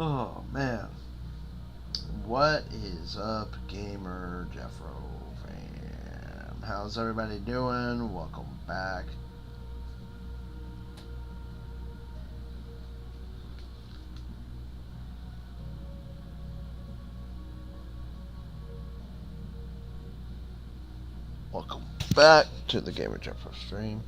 Oh man, what is up, gamer Jeffro fam? How's everybody doing? Welcome back. Welcome back to the gamer Jeffro stream.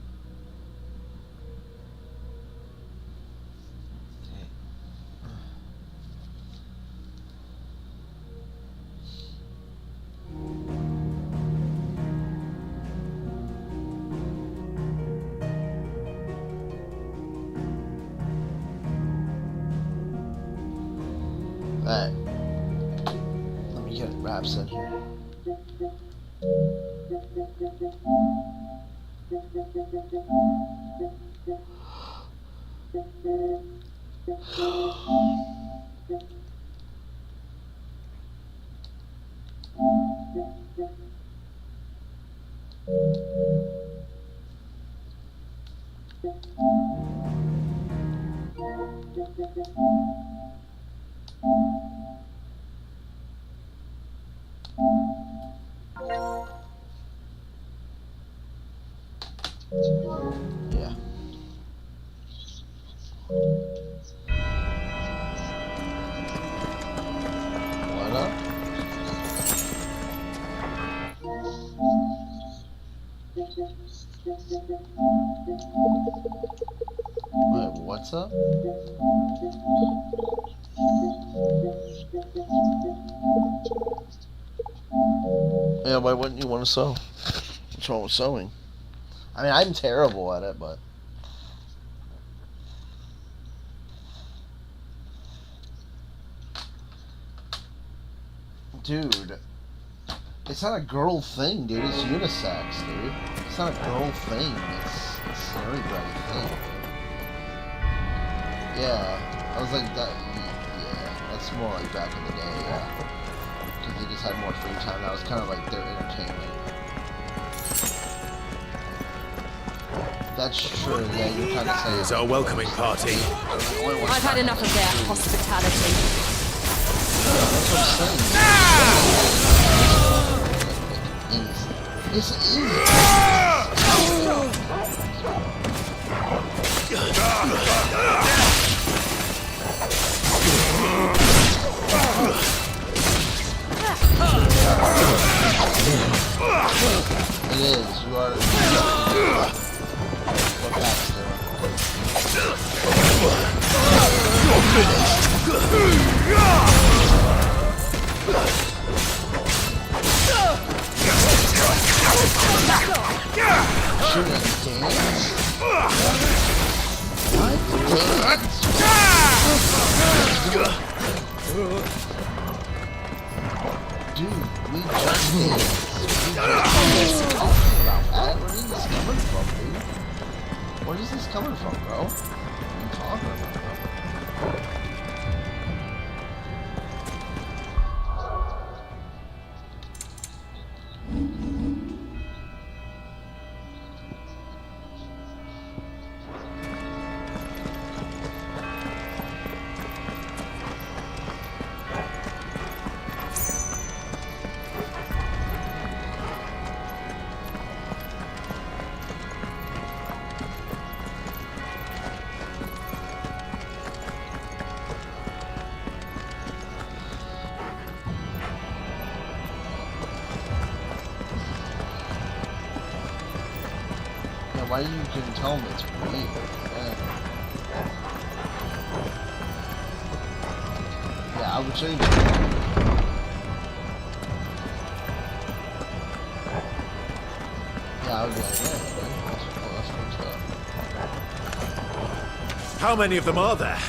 Alright, let me get wraps in here. Yeah. What up? Wait, what's up? Yeah, why wouldn't you want to sew? What's wrong with sewing? I mean, I'm terrible at it, but... Dude, it's not a girl thing, dude. It's unisex, dude. It's not a girl thing. It's an everybody thing, dude. Yeah, I was like, that. Yeah, that's more like back in the day, yeah. Because they just had more free time. That was kind of like their entertainment. That's true, yeah, you're kind of saying... It's our welcoming party. I've had enough of their hospitality. That's what I'm saying. It's easy. It is. You are... Dude, we just did. Where is this coming from, bro? What are you talking about, bro? Why you can tell me it's weird? Yeah, I would change it. Yeah, I would be like, yeah, that's good. How many of them are there?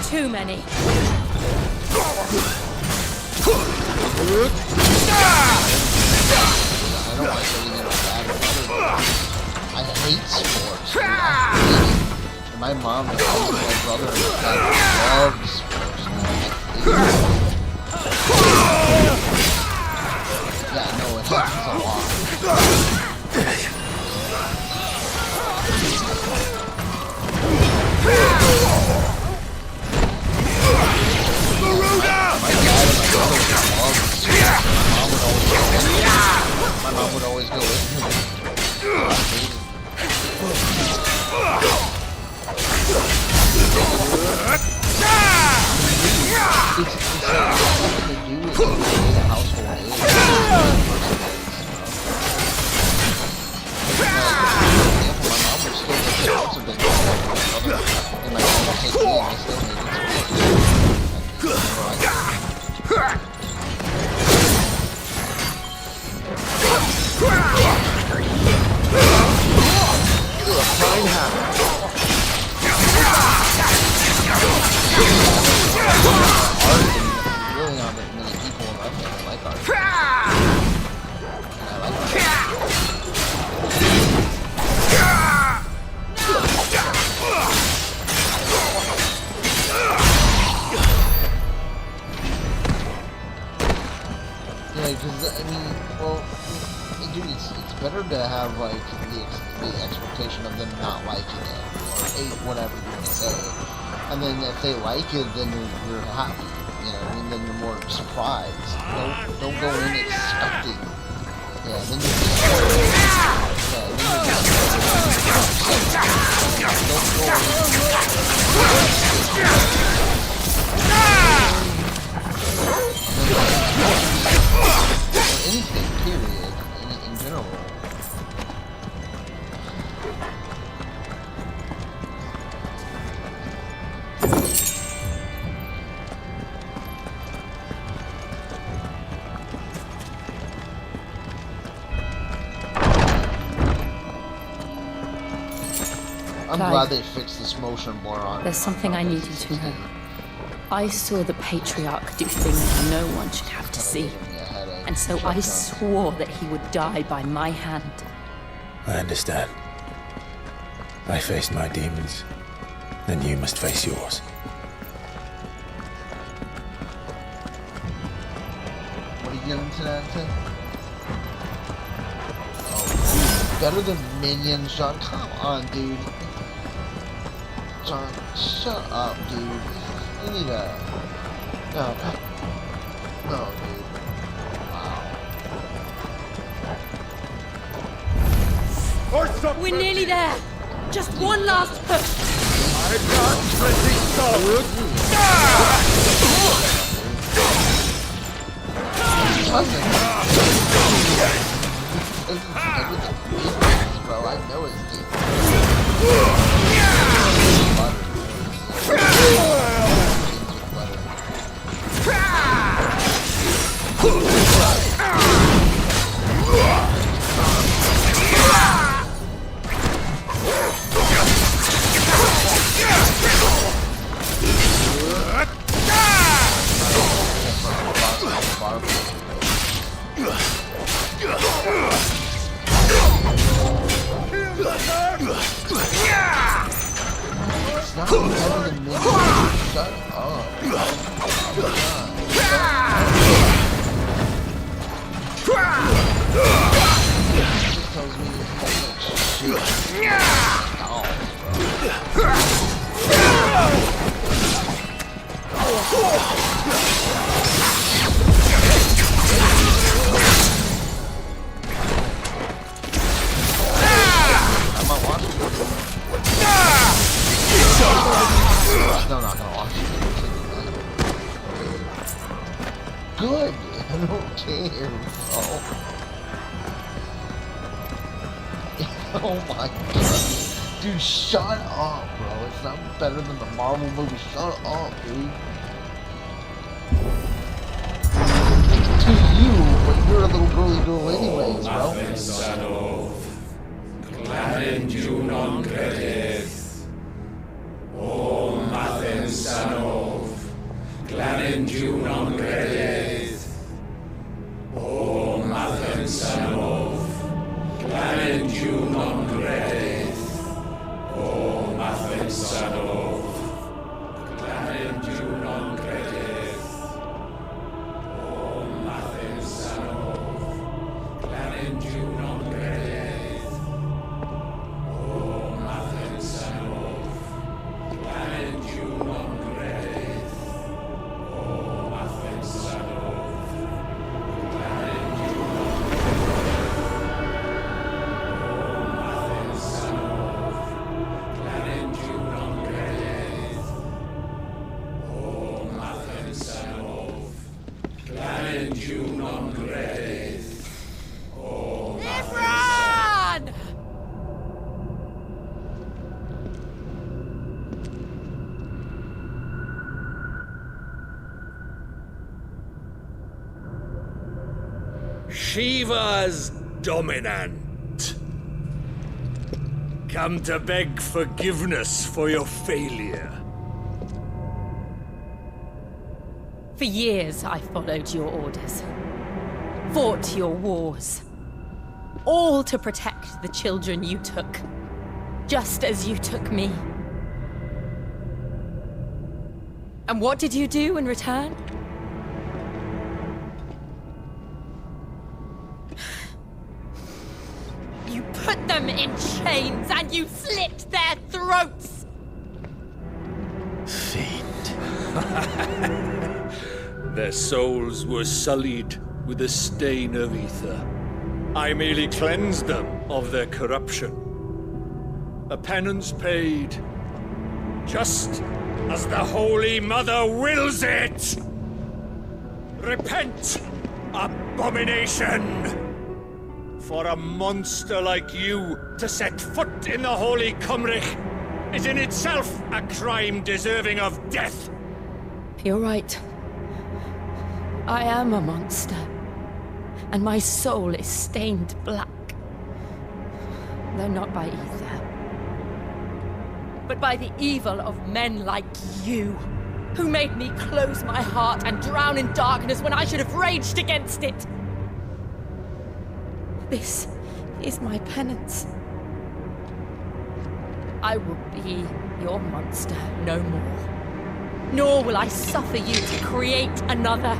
Too many. I don't like getting in a bad weather. I hate sports. I hate it. And my mom and my brother and my dad love sports. And I hate it. Yeah, no, it happens a lot. dude, it's better to have like the expectation of them not liking it or hate whatever you're gonna say, and then if they like it, then you're happy. You know, what I mean, then you're more surprised. Don't go in expecting. Yeah, then you're just. Yeah, then you're just. Don't go in. Anything, period, in general. I'm glad they fixed this motion blur on. There's something I need you to know. I saw the Patriarch do things no one should have to see. And so I swore that he would die by my hand. I understand. I faced my demons. Then you must face yours. What are you getting to that thing? Oh, better than minions, John. Come on, dude. John, shut up, dude. You need a... No, dude. Wow. We're nearly there. Just one last push. I can't let this go. Bro, I know it's deep. It's not better than me. Shut up. Just tells me shit. I'm not watching it. No, I'm not gonna watch it. Good. I don't care. Oh my god. Dude, shut up, bro. It's not better than the Marvel movie. Shut up, dude. To you, but you're a little girly girl anyways, bro. Shiva's dominant. Come to beg forgiveness for your failure. For years, I followed your orders. Fought your wars. All to protect the children you took. Just as you took me. And what did you do in return? put them in chains and you slit their throats! Fiend. Their souls were sullied with the stain of ether. I merely cleansed them of their corruption. A penance paid, just as the Holy Mother wills it! Repent, abomination! For a monster like you to set foot in the Holy Cymric is in itself a crime deserving of death! You're right. I am a monster. And my soul is stained black. Though not by ether. But by the evil of men like you, who made me close my heart and drown in darkness when I should have raged against it. This is my penance. I will be your monster no more. Nor will I suffer you to create another.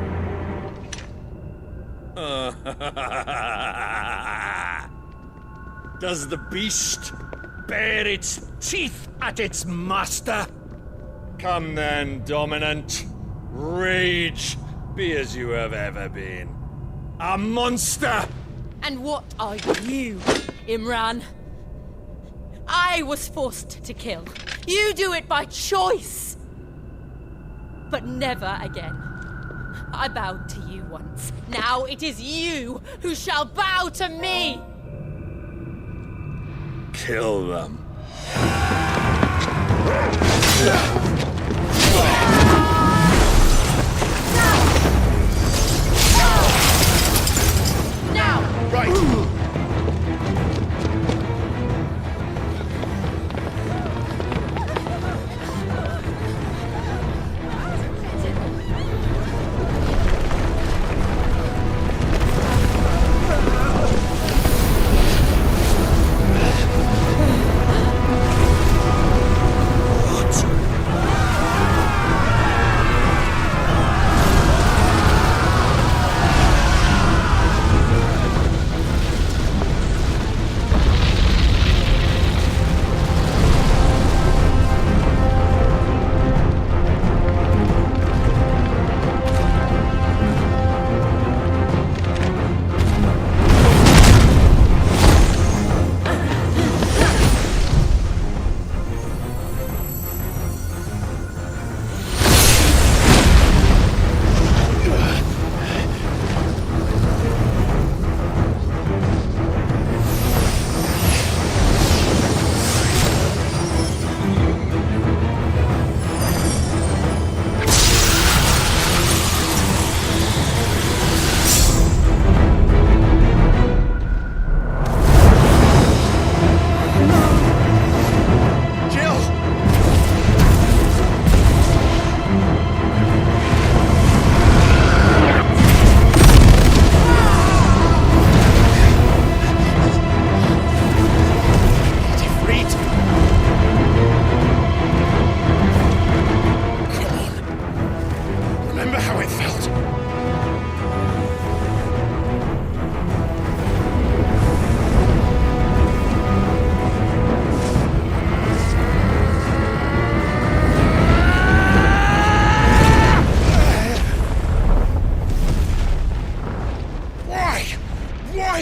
Does the beast bare its teeth at its master? Come then, Dominant. Rage, be as you have ever been. A monster! And what are you, Imran? I was forced to kill. You do it by choice. But never again. I bowed to you once. Now it is you who shall bow to me! Kill them. Now! Right!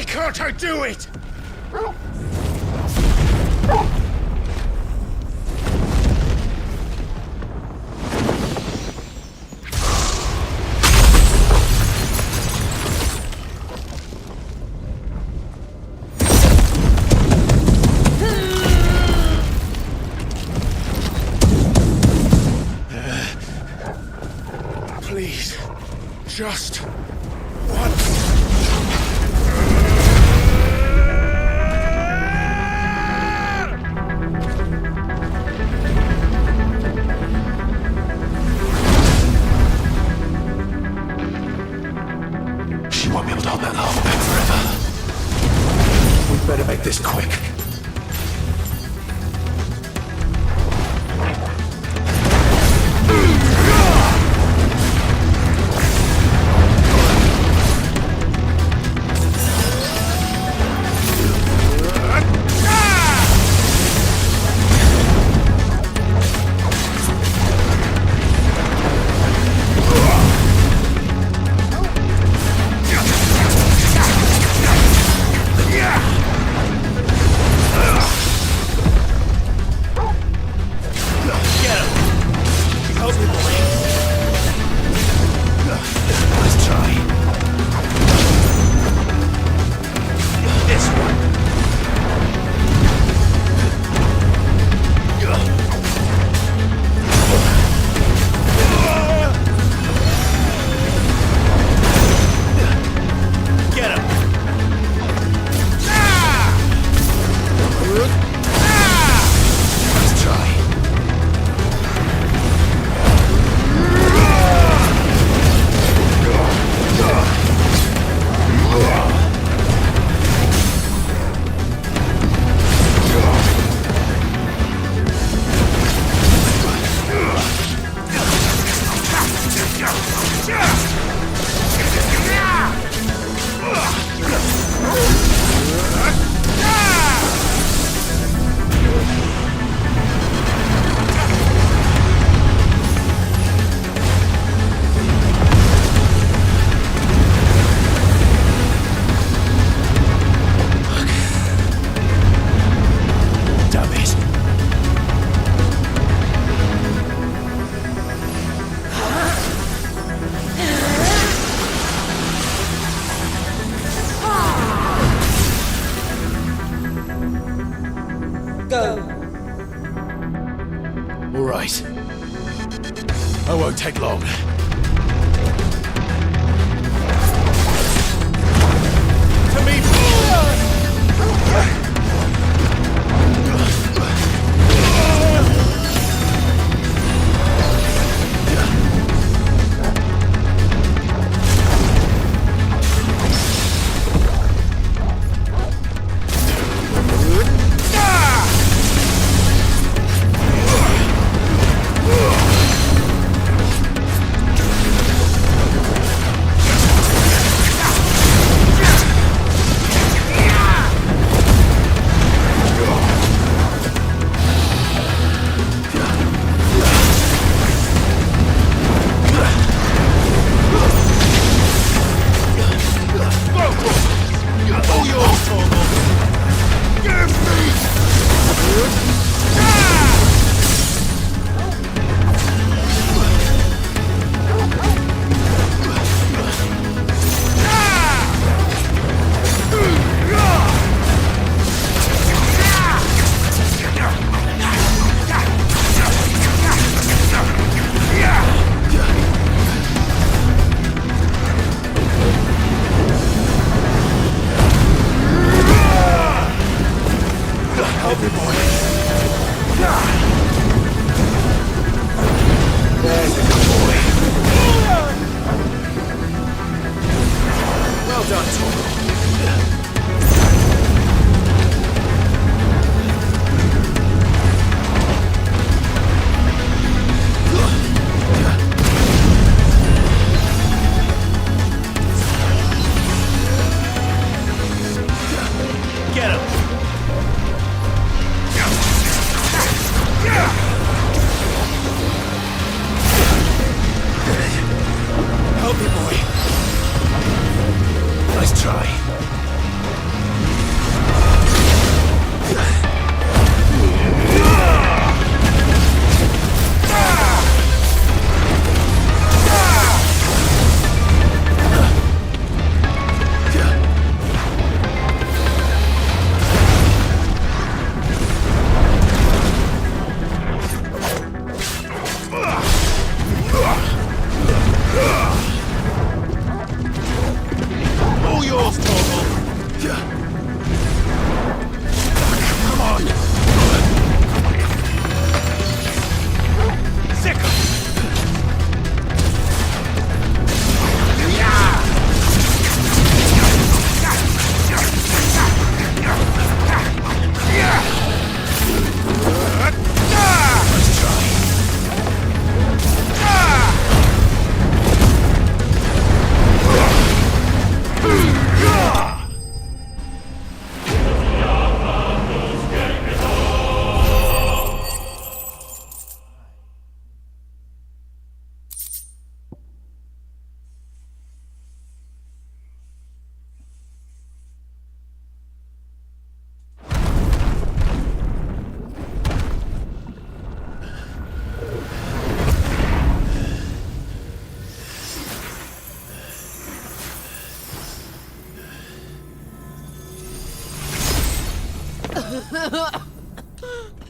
Can't I do it? Please, just once. She won't be able to hold that armor back forever. We'd better make this quick. Right. I won't take long. To me!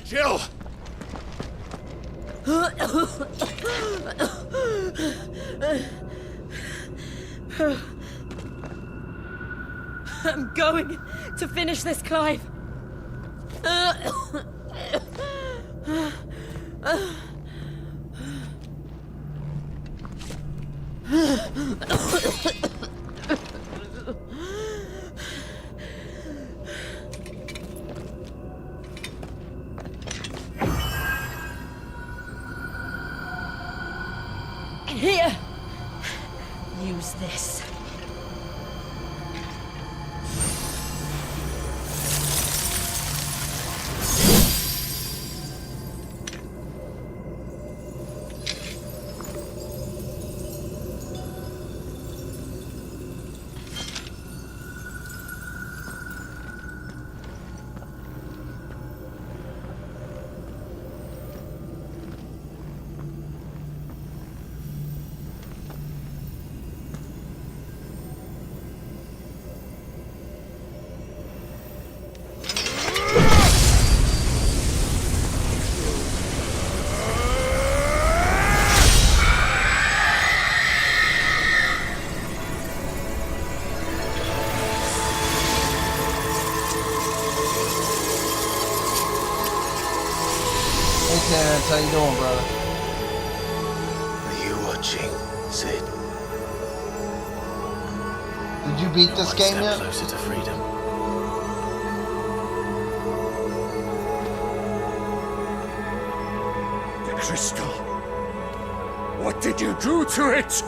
Jill! I'm going to finish this, Clive. Here. Use this. Terrence, how you doing, brother? Are you watching, Sid? Did you beat You're this one game step yet? closer to freedom. The crystal. What did you do to it?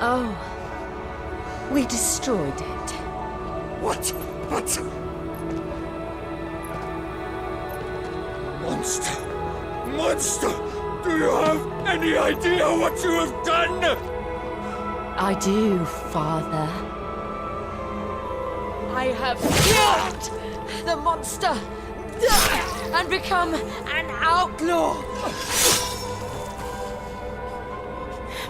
Oh, we destroyed it. What? Monster! Monster! Do you have any idea what you have done? I do, Father. I have killed the monster and become an outlaw.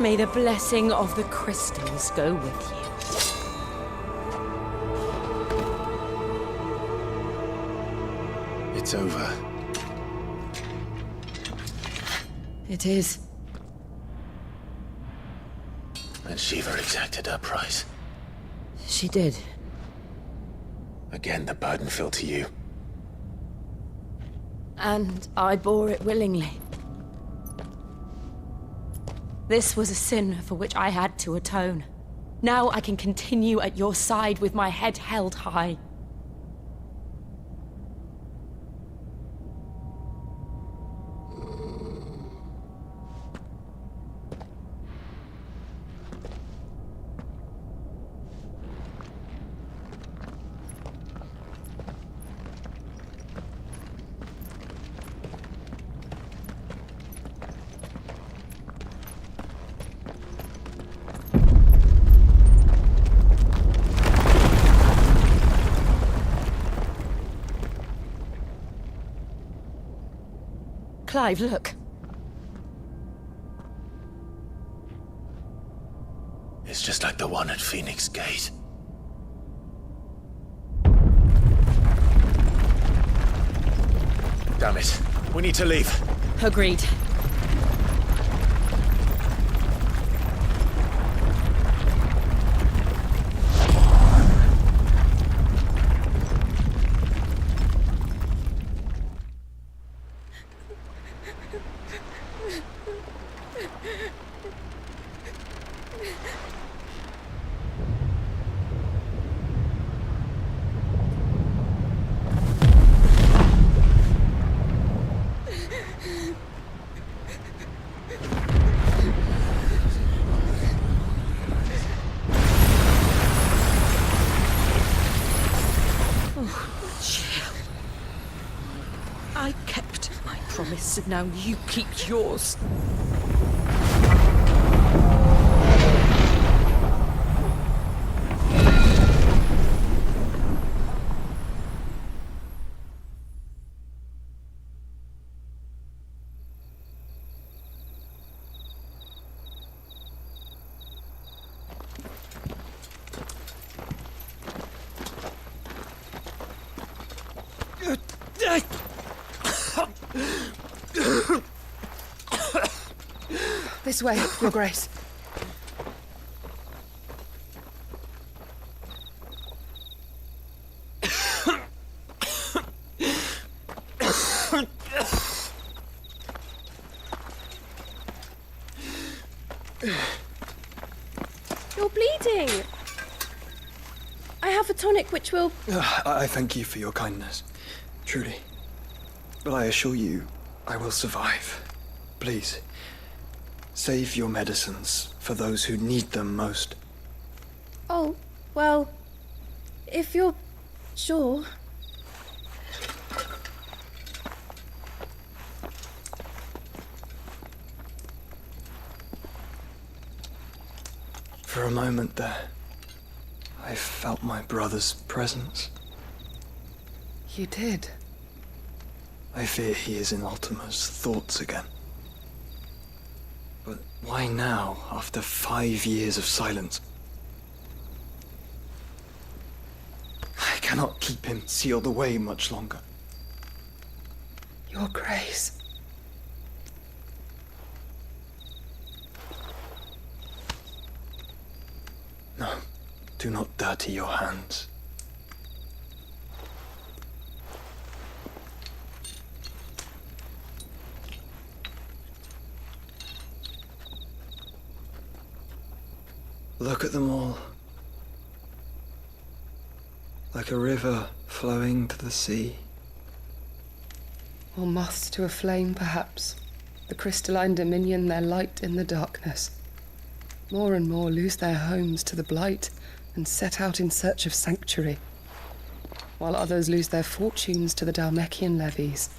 May the blessing of the crystals go with you. It's over. It is. And Shiva exacted her price. She did. Again, the burden fell to you. And I bore it willingly. This was a sin for which I had to atone. Now I can continue at your side with my head held high. Clive, look. It's just like the one at Phoenix Gate. Damn it. We need to leave. Agreed. I kept my promise, and now you keep yours. This way, Your Grace. You're bleeding. I have a tonic which will... I thank you for your kindness, truly. But I assure you, I will survive. Please, save your medicines for those who need them most. Oh, well, if you're sure. For a moment there, I felt my brother's presence. You did? I fear he is in Ultima's thoughts again. But why now, after 5 years of silence? I cannot keep him sealed away much longer. Your Grace. No, do not dirty your hands. Look at them all. Like a river flowing to the sea. Or moths to a flame, perhaps. The crystalline dominion their light in the darkness. More and more lose their homes to the blight and set out in search of sanctuary, while others lose their fortunes to the Dhalmekian levies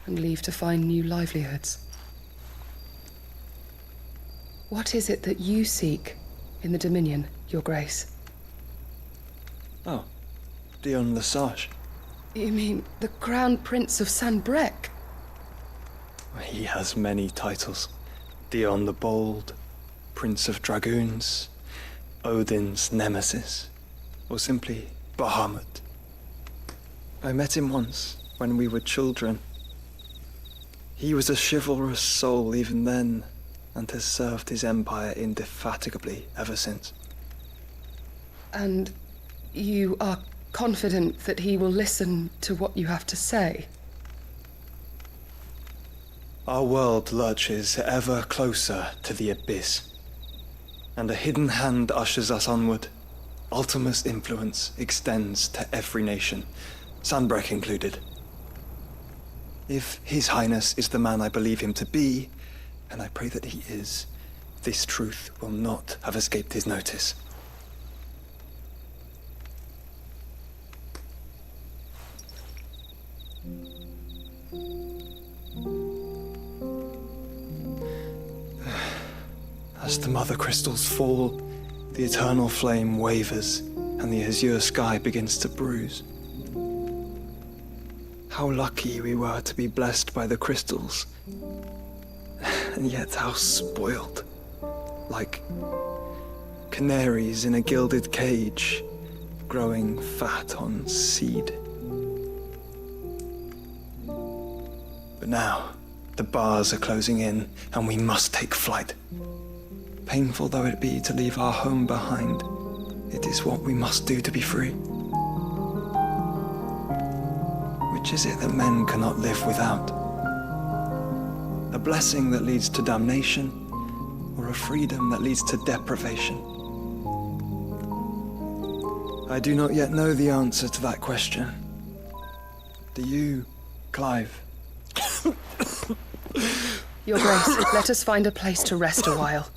and leave to find new livelihoods. What is it that you seek in the Dominion, Your Grace? Oh, Dion Lesage. You mean the Crown Prince of Sanbreque? He has many titles. Dion the Bold, Prince of Dragoons, Odin's Nemesis, or simply Bahamut. I met him once, when we were children. He was a chivalrous soul even then, and has served his empire indefatigably ever since. And you are confident that he will listen to what you have to say? Our world lurches ever closer to the abyss, and a hidden hand ushers us onward. Ultima's influence extends to every nation, Sanbreque included. If His Highness is the man I believe him to be, and I pray that he is, this truth will not have escaped his notice. As the mother crystals fall, the eternal flame wavers, and the azure sky begins to bruise. How lucky we were to be blessed by the crystals, and yet how spoiled. Like canaries in a gilded cage, growing fat on seed. But now, the bars are closing in, and we must take flight. Painful though it be to leave our home behind, it is what we must do to be free. Which is it that men cannot live without? A blessing that leads to damnation, or a freedom that leads to deprivation? I do not yet know the answer to that question. Do you, Clive? Your Grace, let us find a place to rest a while.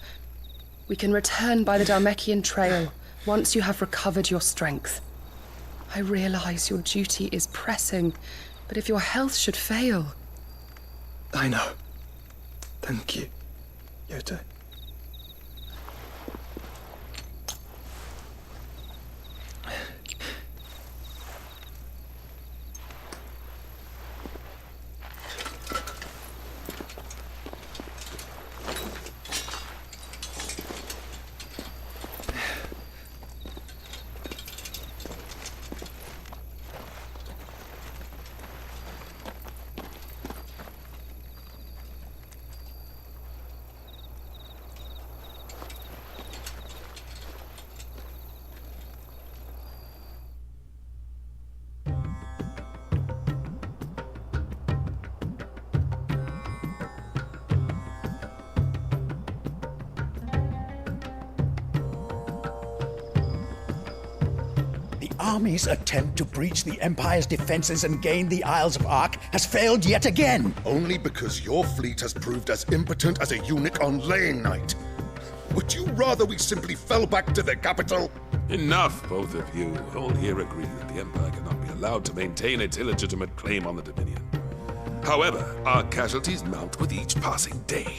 We can return by the Dhalmekian trail once you have recovered your strength. I realize your duty is pressing, but if your health should fail... I know. Thank you, Yote. Army's attempt to breach the Empire's defenses and gain the Isles of Ark has failed yet again. Only because your fleet has proved as impotent as a eunuch on laying night. Would you rather we simply fell back to the capital? Enough, both of you. All here agree that the Empire cannot be allowed to maintain its illegitimate claim on the Dominion. However, our casualties mount with each passing day.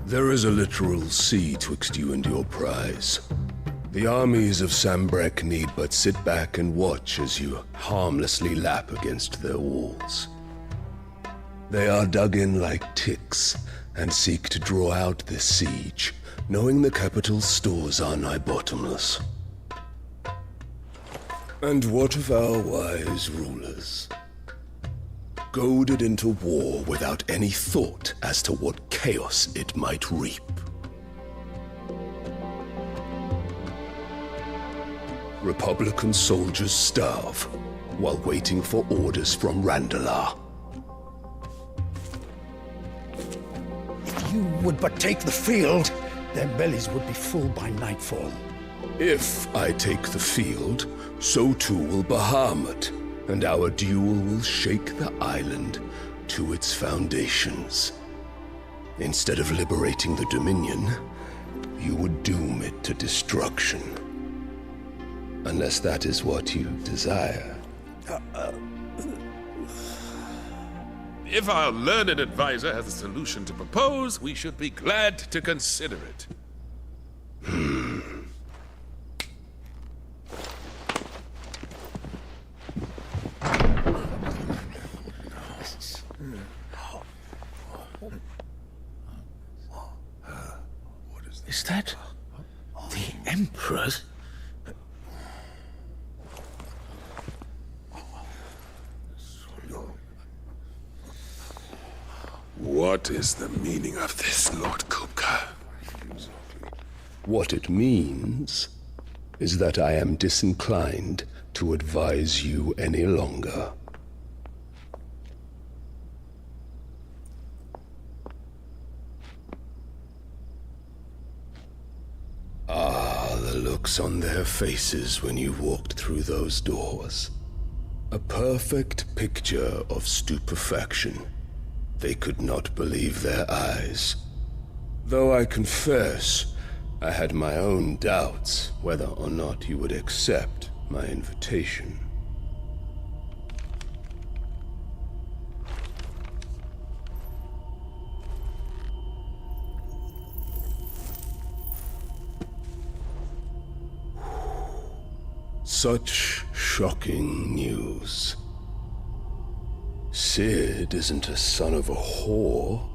There is a literal sea twixt you and your prize. The armies of Sanbreque need but sit back and watch as you harmlessly lap against their walls. They are dug in like ticks and seek to draw out this siege, knowing the capital's stores are nigh bottomless. And what of our wise rulers? Goaded into war without any thought as to what chaos it might reap. Republican soldiers starve while waiting for orders from Randalar. If you would but take the field, their bellies would be full by nightfall. If I take the field, so too will Bahamut, and our duel will shake the island to its foundations. Instead of liberating the Dominion, you would doom it to destruction. Unless that is what you desire. If our learned advisor has a solution to propose, we should be glad to consider it. Is that the Emperor's? What is the meaning of this, Lord Kupka? What it means is that I am disinclined to advise you any longer. Ah, the looks on their faces when you walked through those doors. A perfect picture of stupefaction. They could not believe their eyes. Though I confess, I had my own doubts whether or not you would accept my invitation. Such shocking news. Sid isn't a son of a whore.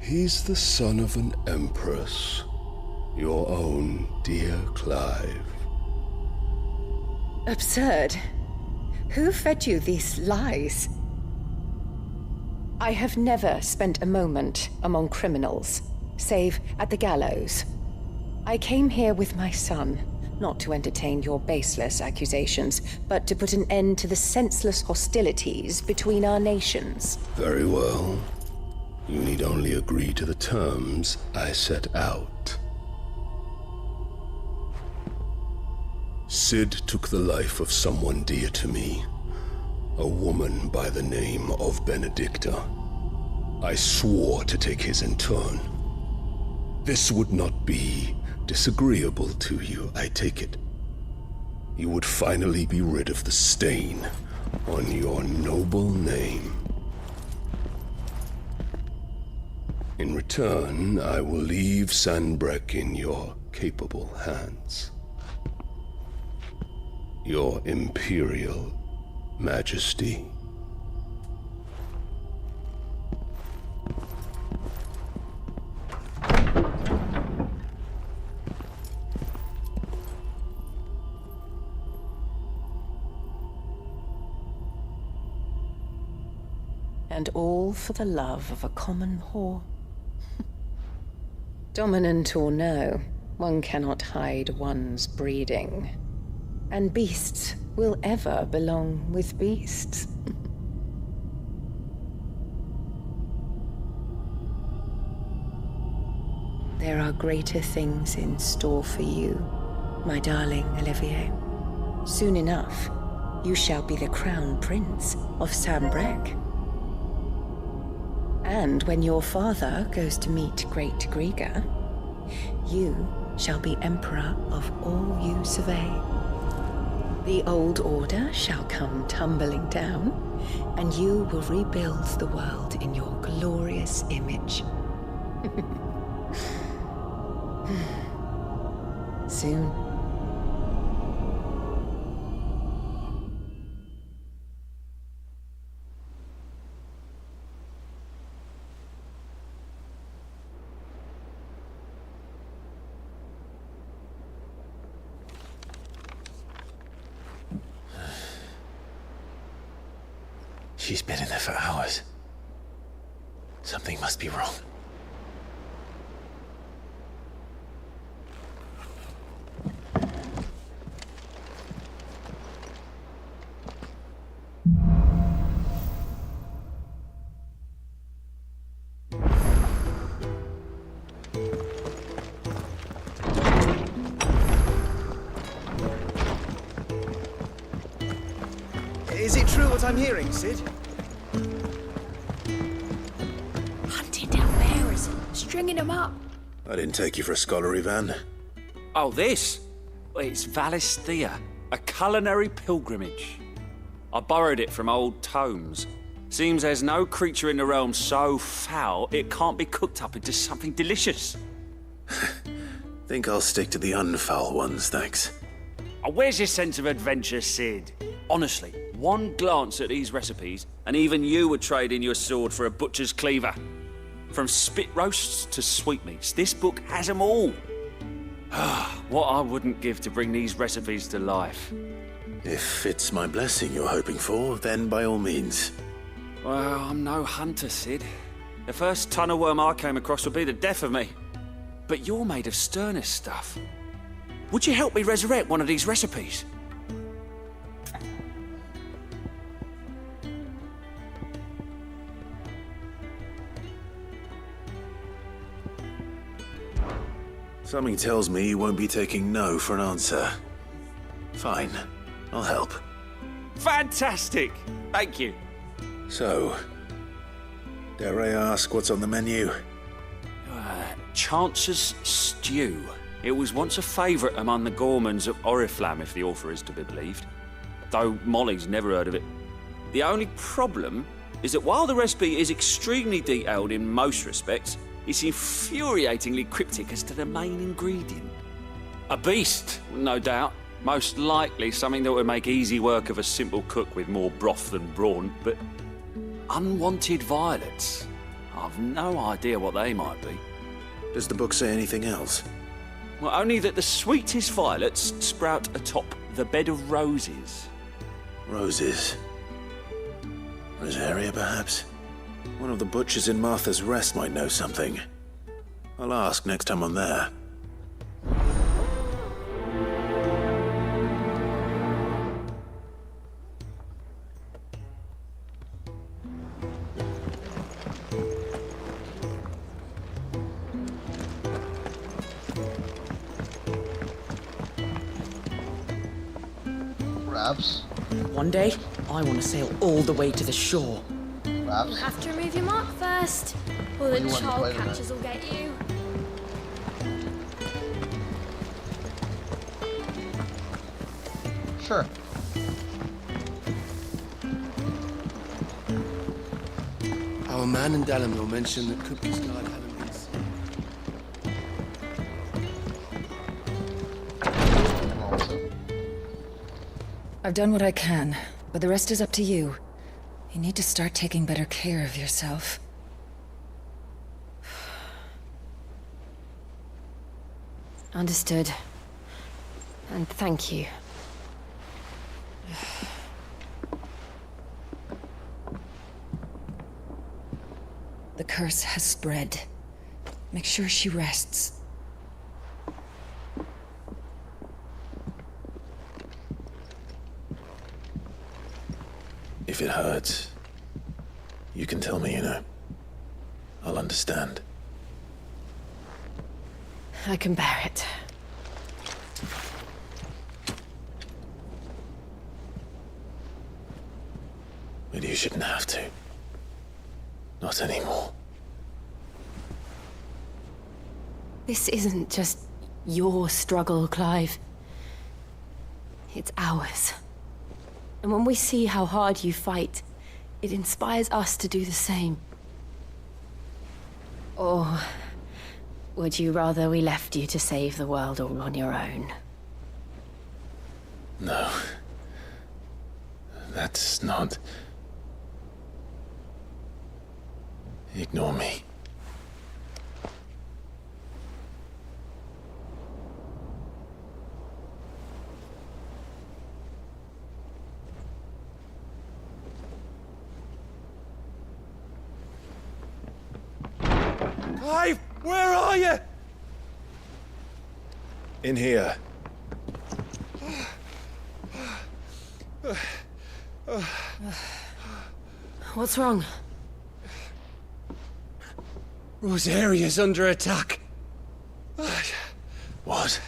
He's the son of an empress. Your own dear Clive. Absurd. Who fed you these lies? I have never spent a moment among criminals, save at the gallows. I came here with my son, not to entertain your baseless accusations, but to put an end to the senseless hostilities between our nations. Very well. You need only agree to the terms I set out. Sid took the life of someone dear to me, a woman by the name of Benedicta. I swore to take his in turn. This would not be disagreeable to you, I take it. You would finally be rid of the stain on your noble name. In return, I will leave Sanbreque in your capable hands. Your Imperial Majesty. And all for the love of a common whore. Dominant or no, one cannot hide one's breeding. And beasts will ever belong with beasts. There are greater things in store for you, my darling Olivier. Soon enough, you shall be the crown prince of Sanbreque. And when your father goes to meet Great Griga, you shall be emperor of all you survey. The old order shall come tumbling down, and you will rebuild the world in your glorious image. Soon. She's been in there for hours. Something must be wrong. Is it true what I'm hearing, Sid? Hunting down bearers, stringing them up. I didn't take you for a scholarly van. Oh, this? It's Valisthea, a culinary pilgrimage. I borrowed it from old tomes. Seems there's no creature in the realm so foul it can't be cooked up into something delicious. Think I'll stick to the unfoul ones, thanks. Oh, where's your sense of adventure, Sid? Honestly, one glance at these recipes, and even you would trade in your sword for a butcher's cleaver. From spit roasts to sweetmeats, this book has them all. What I wouldn't give to bring these recipes to life. If it's my blessing you're hoping for, then by all means. Well, I'm no hunter, Sid. The first tunnel worm I came across would be the death of me. But you're made of sterner stuff. Would you help me resurrect one of these recipes? Something tells me you won't be taking no for an answer. Fine, I'll help. Fantastic! Thank you. So, dare I ask what's on the menu? Chance's Stew. It was once a favourite among the gourmands of Oriflamme, if the author is to be believed. Though Molly's never heard of it. The only problem is that while the recipe is extremely detailed in most respects, it's infuriatingly cryptic as to the main ingredient. A beast, no doubt. Most likely something that would make easy work of a simple cook with more broth than brawn, but unwanted violets. I've no idea what they might be. Does the book say anything else? Well, only that the sweetest violets sprout atop the bed of roses. Roses? Rosaria, perhaps? One of the butchers in Martha's Rest might know something. I'll ask next time I'm there. Perhaps. One day, I want to sail all the way to the shore. Perhaps. You'll have to remove your mark first, or the child catchers will get you. Sure. Our man in Dalamil mentioned that Kupki's guard hadn't been seen. I've done what I can, but the rest is up to you. You need to start taking better care of yourself. Understood. And thank you. The curse has spread. Make sure she rests. If it hurts, you can tell me, you know. I'll understand. I can bear it. But you shouldn't have to. Not anymore. This isn't just your struggle, Clive. It's ours. And when we see how hard you fight, it inspires us to do the same. Or would you rather we left you to save the world all on your own? No. That's not... Ignore me. Clive, where are you? In here. What's wrong? Rosaria's under attack. What?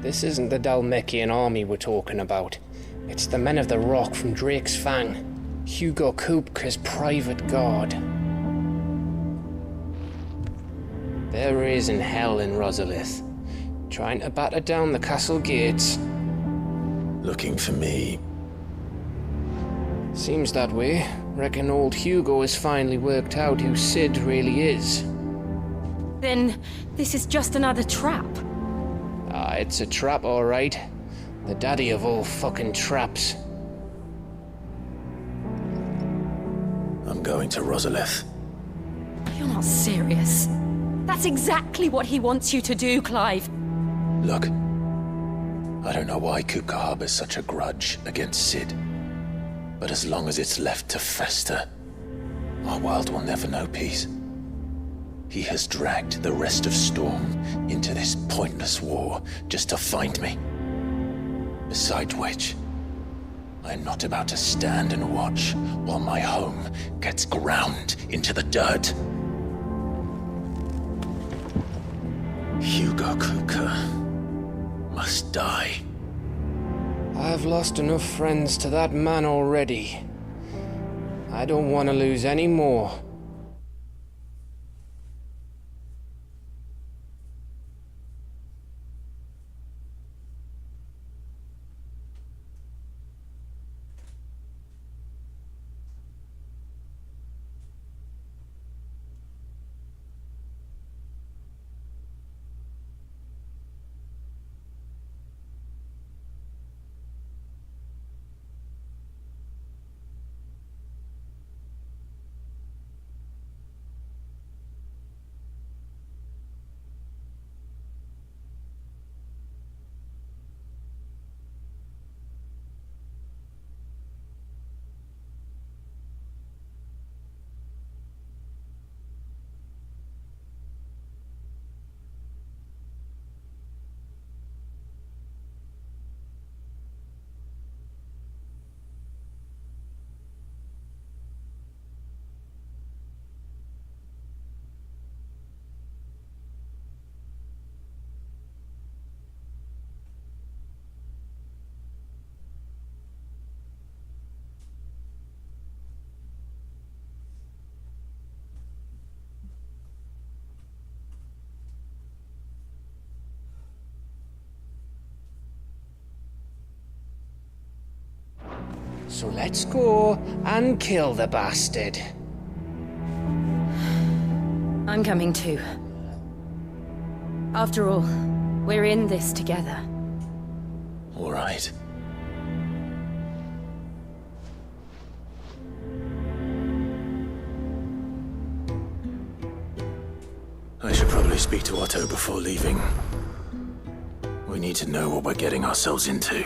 This isn't the Dalmekian army we're talking about. It's the men of the Rock from Drake's Fang. Hugo Kupka's private guard. There is in hell in Rosalith, trying to batter down the castle gates. Looking for me. Seems that way. Reckon old Hugo has finally worked out who Sid really is. Then this is just another trap. Ah, it's a trap, all right. The daddy of all fucking traps. I'm going to Rosalith. You're not serious. That's exactly what he wants you to do, Clive. Look, I don't know why Kupka harbors such a grudge against Sid. But as long as it's left to fester, our world will never know peace. He has dragged the rest of Storm into this pointless war just to find me. Besides which, I am not about to stand and watch while my home gets ground into the dirt. Hugo Kupka must die. I've lost enough friends to that man already. I don't want to lose any more. So let's go and kill the bastard. I'm coming too. After all, we're in this together. All right. I should probably speak to Otto before leaving. We need to know what we're getting ourselves into.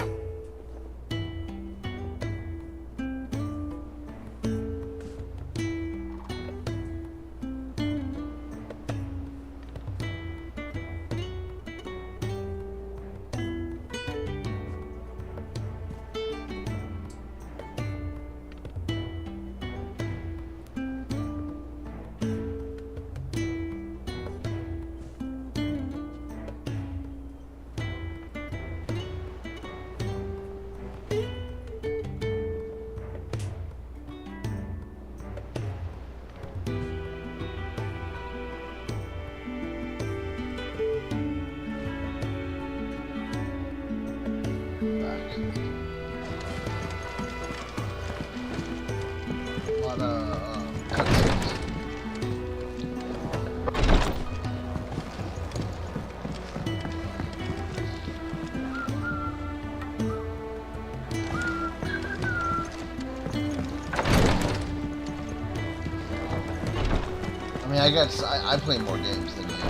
I mean, I guess I play more games than you, so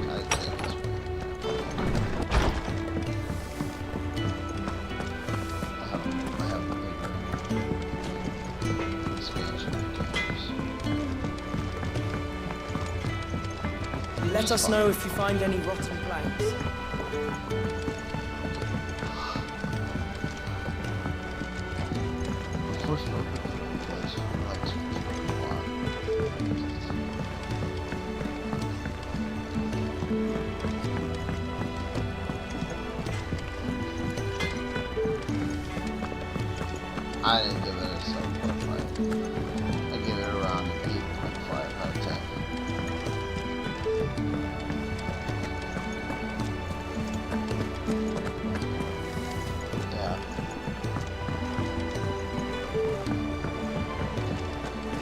like, I think this I have bigger expansion games. Let us know if you find any rotten planks. I didn't give it a 7.5. I give it around an 8.5 out of 10. Yeah.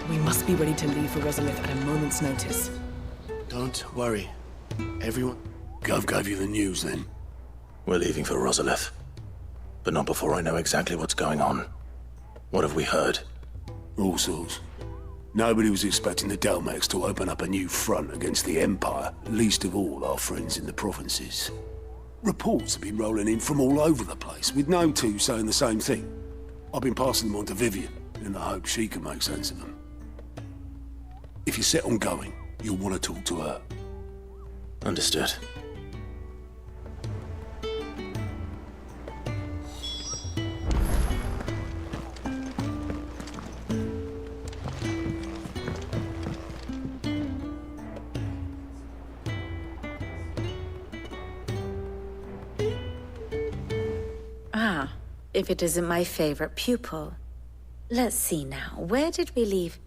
We must be ready to leave for Rosalith at a moment's notice. Don't worry. Everyone... Gov gave you the news, then? We're leaving for Rosalith. But not before I know exactly what's going on. What have we heard? All sorts. Nobody was expecting the Dalmex to open up a new front against the Empire, least of all our friends in the provinces. Reports have been rolling in from all over the place, with no two saying the same thing. I've been passing them on to Vivian, in the hope she can make sense of them. If you're set on going, you'll want to talk to her. Understood. Ah, if it isn't my favorite pupil. Let's see now, where did we leave?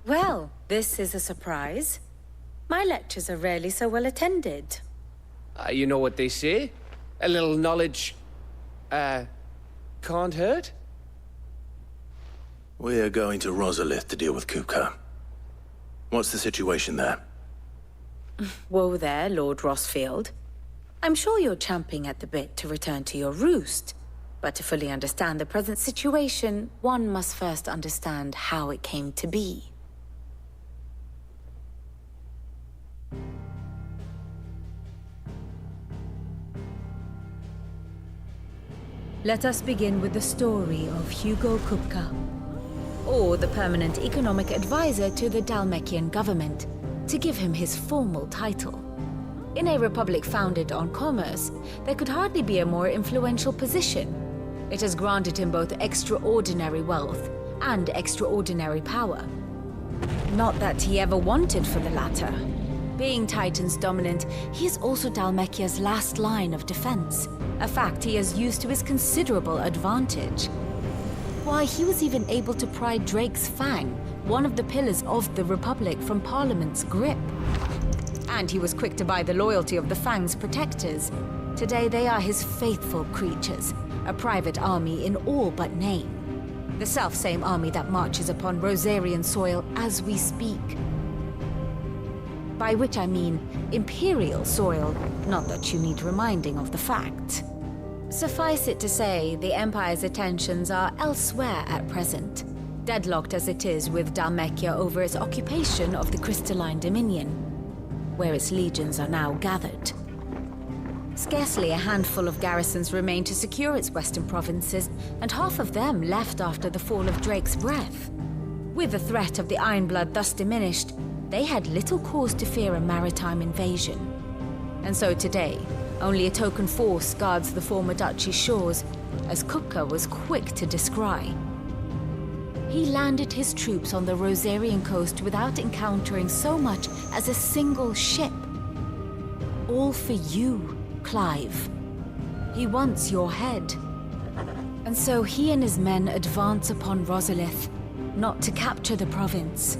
Well, this is a surprise. My lectures are rarely so well attended. You know what they say? A little knowledge, can't hurt? We're going to Rosalith to deal with Kupka. What's the situation there? Whoa there, Lord Rossfield. I'm sure you're champing at the bit to return to your roost. But to fully understand the present situation, one must first understand how it came to be. Let us begin with the story of Hugo Kupka, or the permanent economic advisor to the Dalmekian government, to give him his formal title. In a republic founded on commerce, there could hardly be a more influential position. It has granted him both extraordinary wealth and extraordinary power. Not that he ever wanted for the latter. Being Titan's dominant, he is also Dalmekia's last line of defense, a fact he has used to his considerable advantage. Why, he was even able to pry Drake's Fang, one of the pillars of the Republic, from Parliament's grip. And he was quick to buy the loyalty of the Fang's protectors. Today they are his faithful creatures, a private army in all but name. The self-same army that marches upon Rosarian soil as we speak. By which I mean Imperial soil, not that you need reminding of the fact. Suffice it to say, the Empire's attentions are elsewhere at present, deadlocked as it is with Dalmekia over its occupation of the Crystalline Dominion, where its legions are now gathered. Scarcely a handful of garrisons remain to secure its western provinces, and half of them left after the fall of Drake's Breath. With the threat of the Ironblood thus diminished, they had little cause to fear a maritime invasion. And so today, only a token force guards the former duchy's shores, as Kupka was quick to descry. He landed his troops on the Rosarian coast without encountering so much as a single ship. All for you, Clive. He wants your head. And so he and his men advance upon Rosalith, not to capture the province,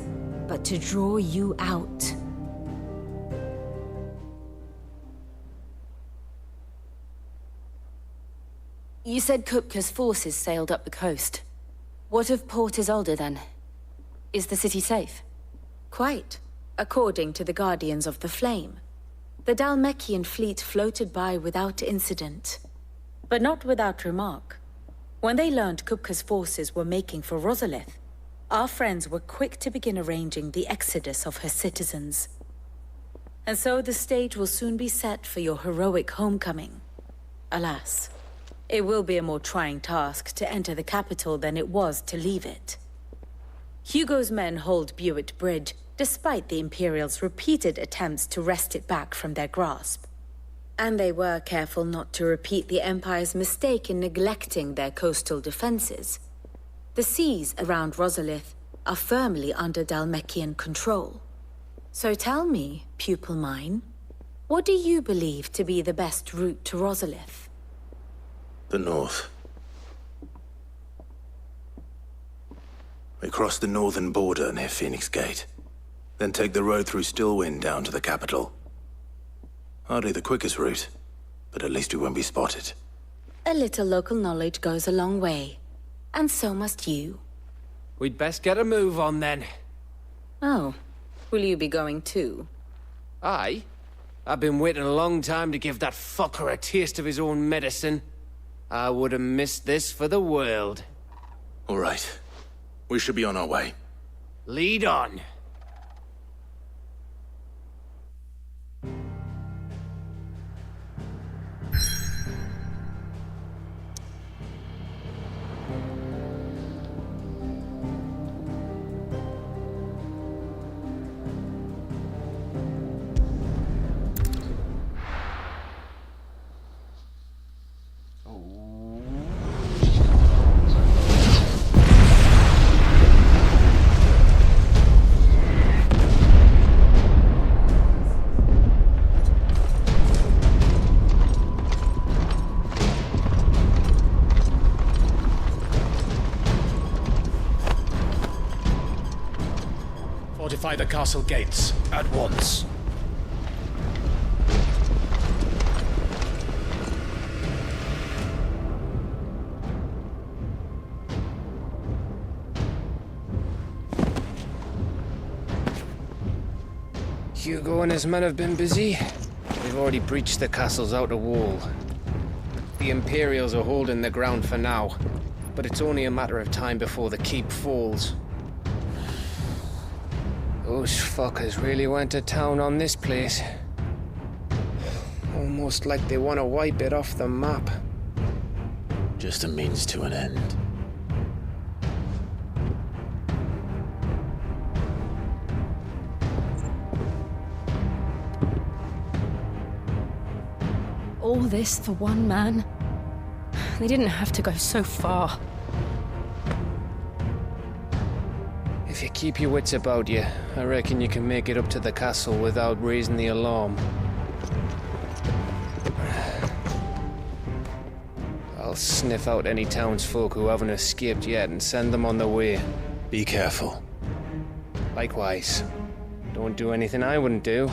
but to draw you out. You said Kupka's forces sailed up the coast. What of Port Isolde, then? Is the city safe? Quite, according to the Guardians of the Flame. The Dalmekian fleet floated by without incident. But not without remark. When they learned Kupka's forces were making for Rosalith, our friends were quick to begin arranging the exodus of her citizens. And so the stage will soon be set for your heroic homecoming. Alas, it will be a more trying task to enter the capital than it was to leave it. Hugo's men hold Buett Bridge, despite the Imperials' repeated attempts to wrest it back from their grasp. And they were careful not to repeat the Empire's mistake in neglecting their coastal defenses. The seas around Rosalith are firmly under Dalmekian control. So tell me, pupil mine, what do you believe to be the best route to Rosalith? The north. We cross the northern border near Phoenix Gate. Then take the road through Stillwind down to the capital. Hardly the quickest route, but at least we won't be spotted. A little local knowledge goes a long way. And so must you. We'd best get a move on then. Oh, will you be going too? Aye. I've been waiting a long time to give that fucker a taste of his own medicine. I would have missed this for the world. All right. We should be on our way. Lead on. Fortify the castle gates at once. Hugo and his men have been busy. They've already breached the castle's outer wall. The Imperials are holding the ground for now, but it's only a matter of time before the keep falls. Those fuckers really went to town on this place. Almost like they want to wipe it off the map. Just a means to an end. All this for one man? They didn't have to go so far. If you keep your wits about you, I reckon you can make it up to the castle without raising the alarm. I'll sniff out any townsfolk who haven't escaped yet and send them on their way. Be careful. Likewise. Don't do anything I wouldn't do.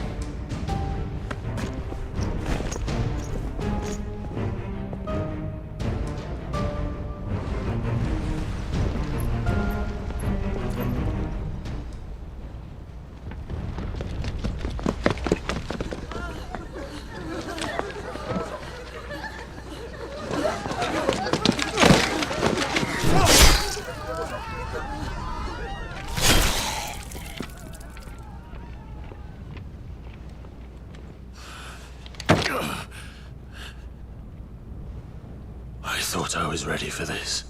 I thought I was ready for this,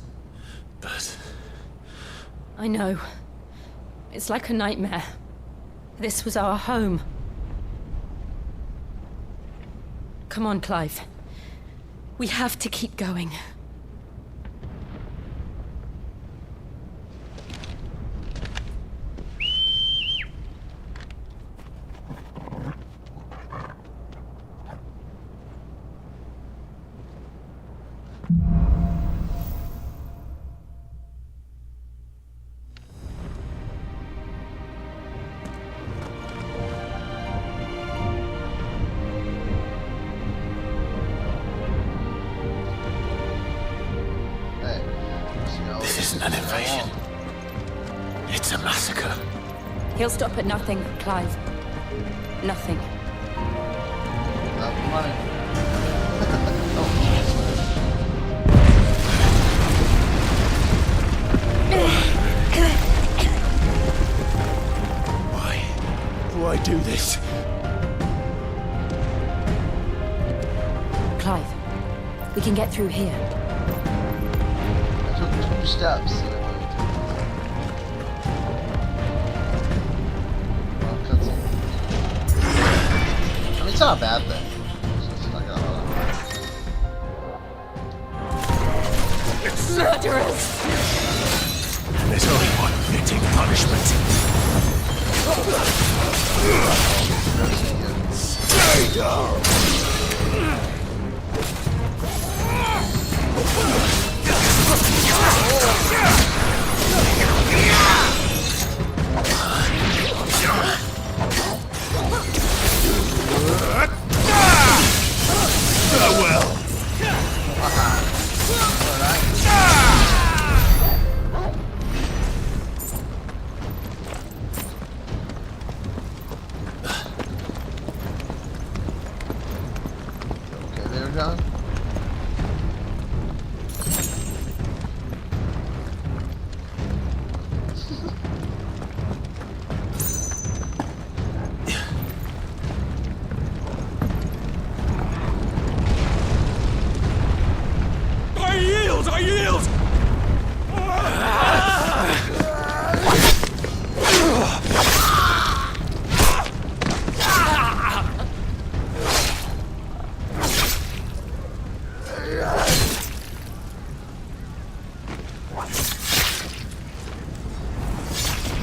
but... I know. It's like a nightmare. This was our home. Come on, Clive. We have to keep going. This isn't an invasion. It's a massacre. He'll stop at nothing, Clive. Nothing. Why do I do this? Clive, we can get through here. I took 2 steps. I mean, it's not a bad thing. It's like, Murderers! There's only one fitting punishment. Stay down! John? I yield! I yield!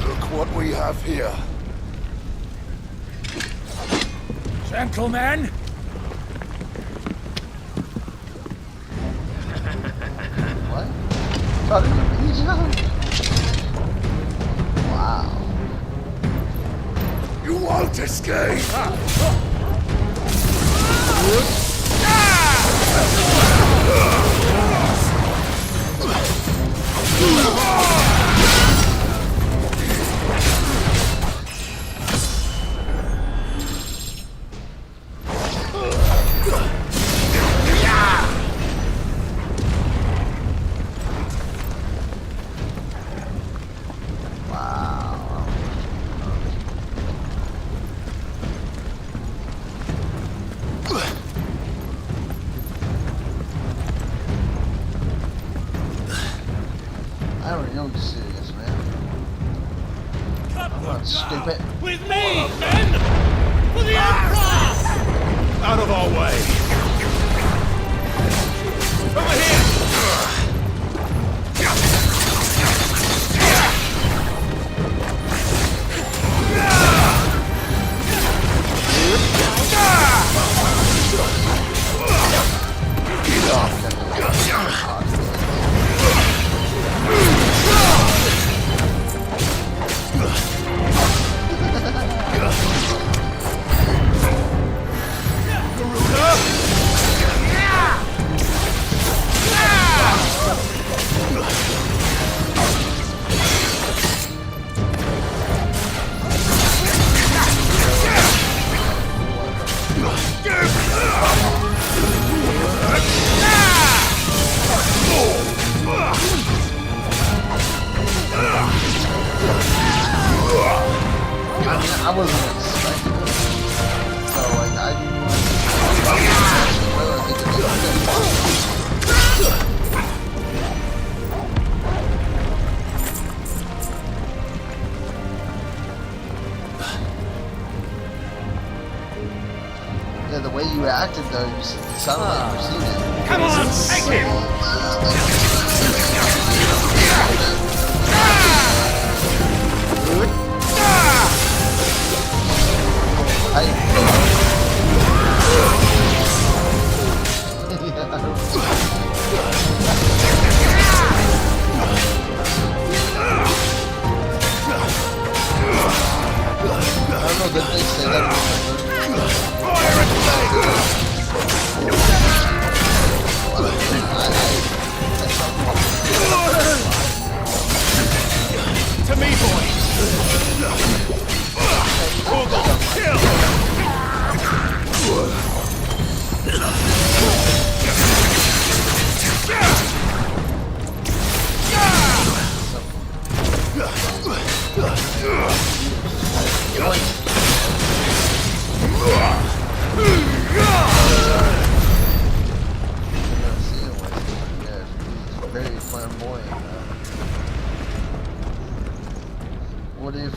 Look what we have here. Gentlemen! What? Wow. You won't escape! I already know you're serious, man. I'm not stupid. With me, men! For the outcast! Out of our way! Over here! I wasn't expecting it. So, like, I didn't Yeah, the way you acted, though, you sounded like you've seen it. Come on, take him! To me, boy! Kill! Very flamboyant. What if,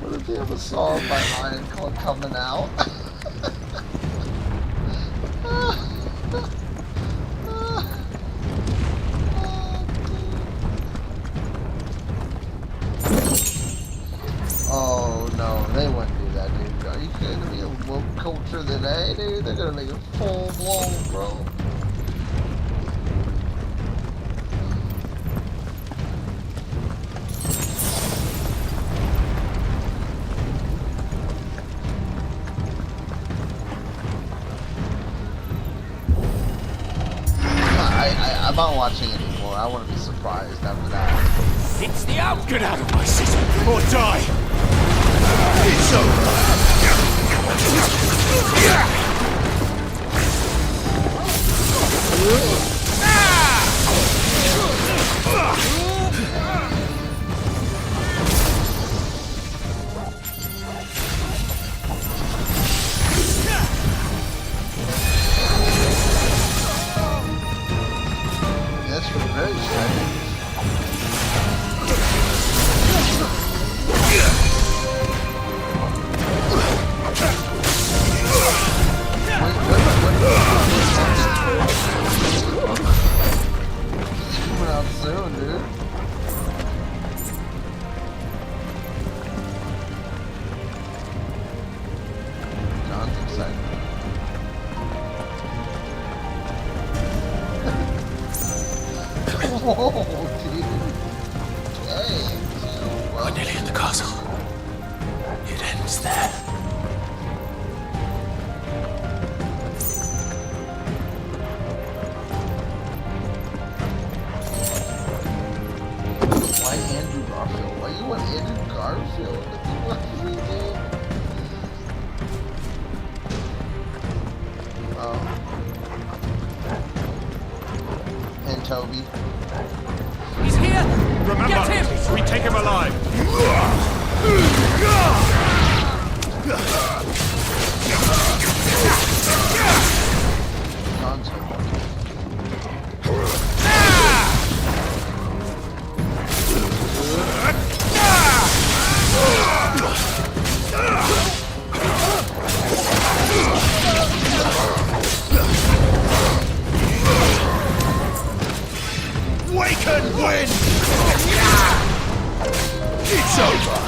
what if they have a song by Ryan called Coming Out? Oh no, they wouldn't do that, dude. Are you kidding me? A woke culture today, dude? They're gonna make it full blown, bro. I'm not watching it anymore. I want to be surprised after that. It's the out! Get out of my city or die! It's over! That's very strange. Coming out soon, dude. John's excited. Whoa, dude. Dang. We're nearly at the castle. It ends there. Why Andrew Garfield? Why you want Andrew Garfield? And Toby. He's here! Remember, get him! We take him alive! John's We can win! It's over!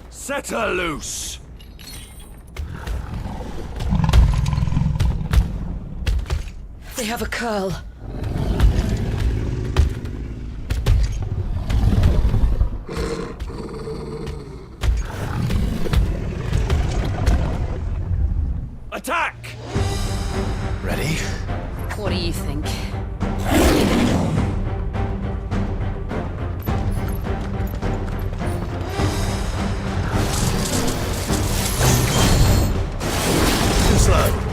Set her loose! They have a curl. Attack! Ready? What do you think? Too slow.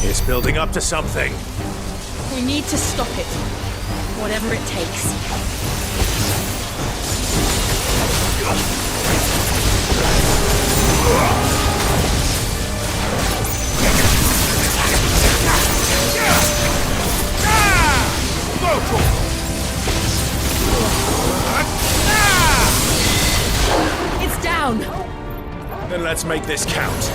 It's building up to something. We need to stop it. Whatever it takes. It's down! Then let's make this count.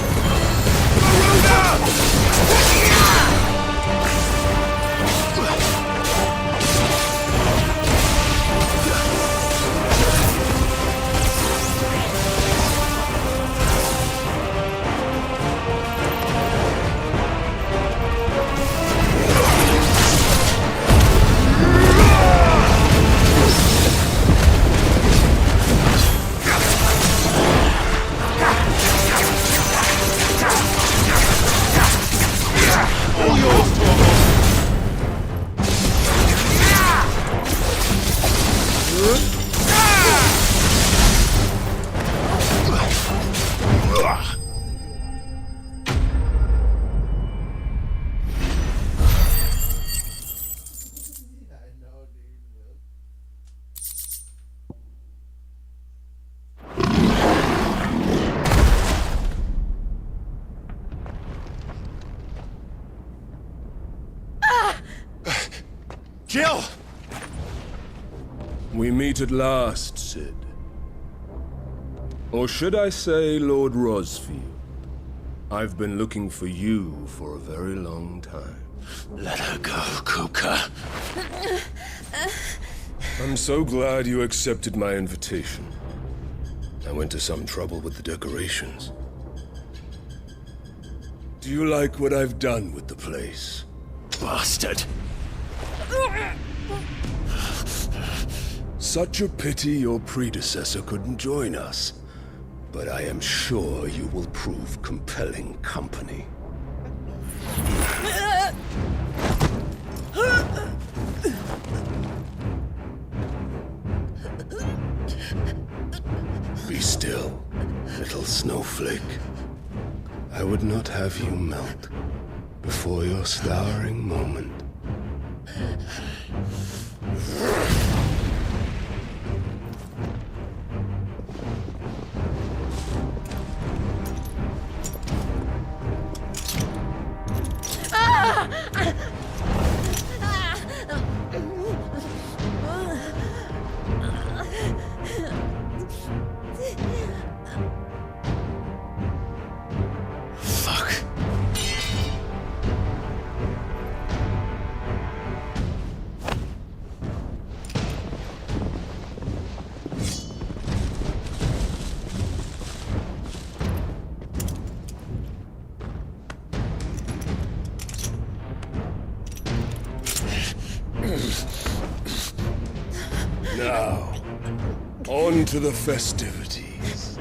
Jill! We meet at last, Sid. Or should I say, Lord Rosfield? I've been looking for you for a very long time. Let her go, Kuka. I'm so glad you accepted my invitation. I went to some trouble with the decorations. Do you like what I've done with the place? Bastard! Such a pity your predecessor couldn't join us. But I am sure you will prove compelling company. Be still, little snowflake. I would not have you melt before your stowering moment. Now, on to the festivities.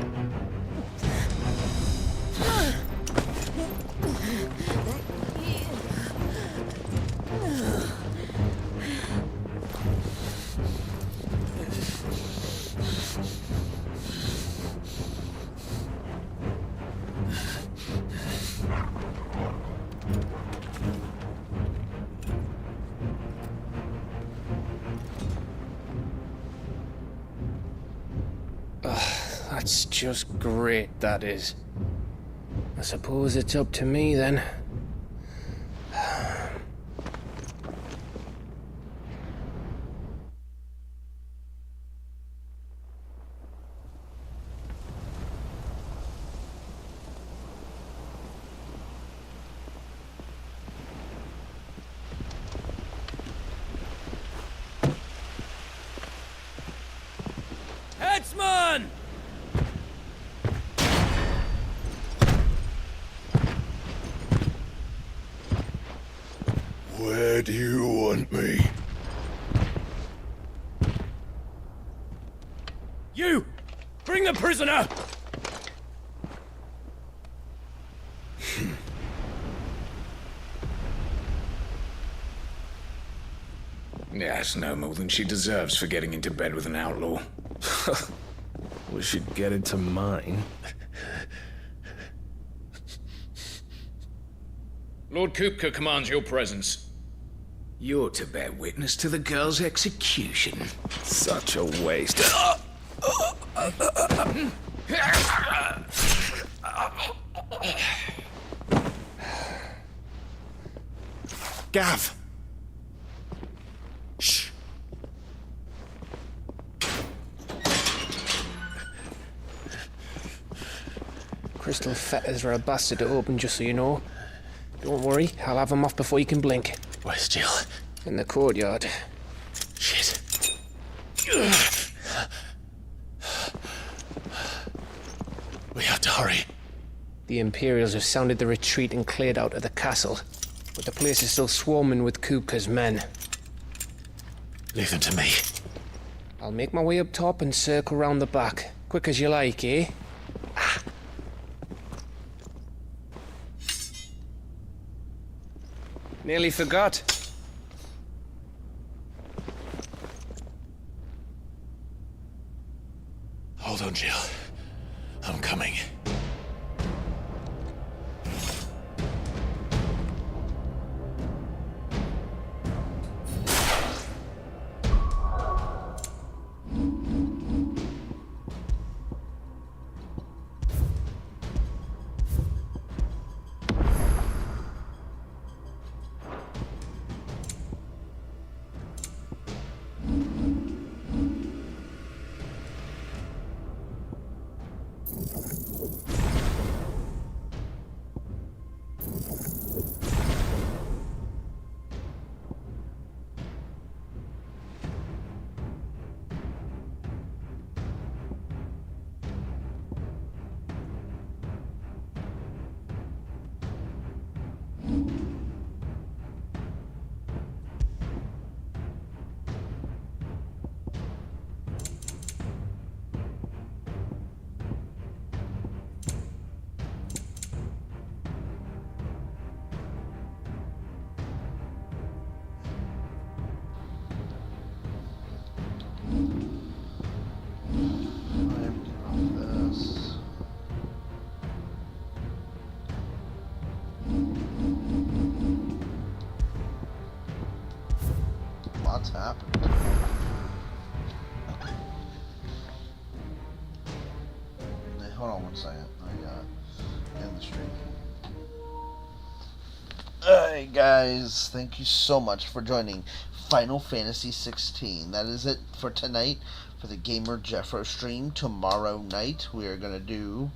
That's just great, that is. I suppose it's up to me, then. Headsman! Where do you want me? You! Bring the prisoner! Yes, no more than she deserves for getting into bed with an outlaw. We should get into mine. Lord Kupka commands your presence. You're to bear witness to the girl's execution. Such a waste. Gav! Shh. Crystal fetters are a bastard to open, just so you know. Don't worry, I'll have them off before you can blink. Where's Jill? In the courtyard. Shit. We have to hurry. The Imperials have sounded the retreat and cleared out of the castle, but the place is still swarming with Kupka's men. Leave them to me. I'll make my way up top and circle round the back. Quick as you like, eh? Nearly forgot. Hold on, Jill. I'm coming. What's happened? Hey, hold on one second. I got end the stream. Alright guys, thank you so much for joining Final Fantasy 16. That is it for tonight for the Gamer Jeffro stream. Tomorrow night we are gonna do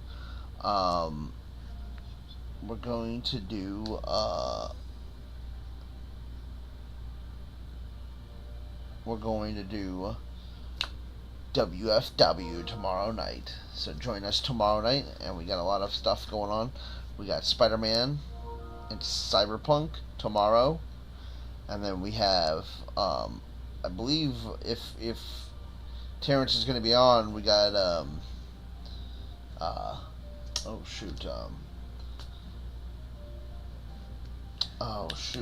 WFW tomorrow night. So join us tomorrow night, and we got a lot of stuff going on. We got Spider-Man and Cyberpunk tomorrow, and then we have I believe if Terrence is going to be on, we got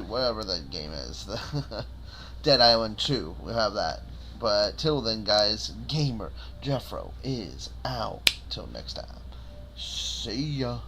whatever that game is, Dead Island 2. We'll have that. But till then, guys, Gamer Jeffro is out. Till next time. See ya.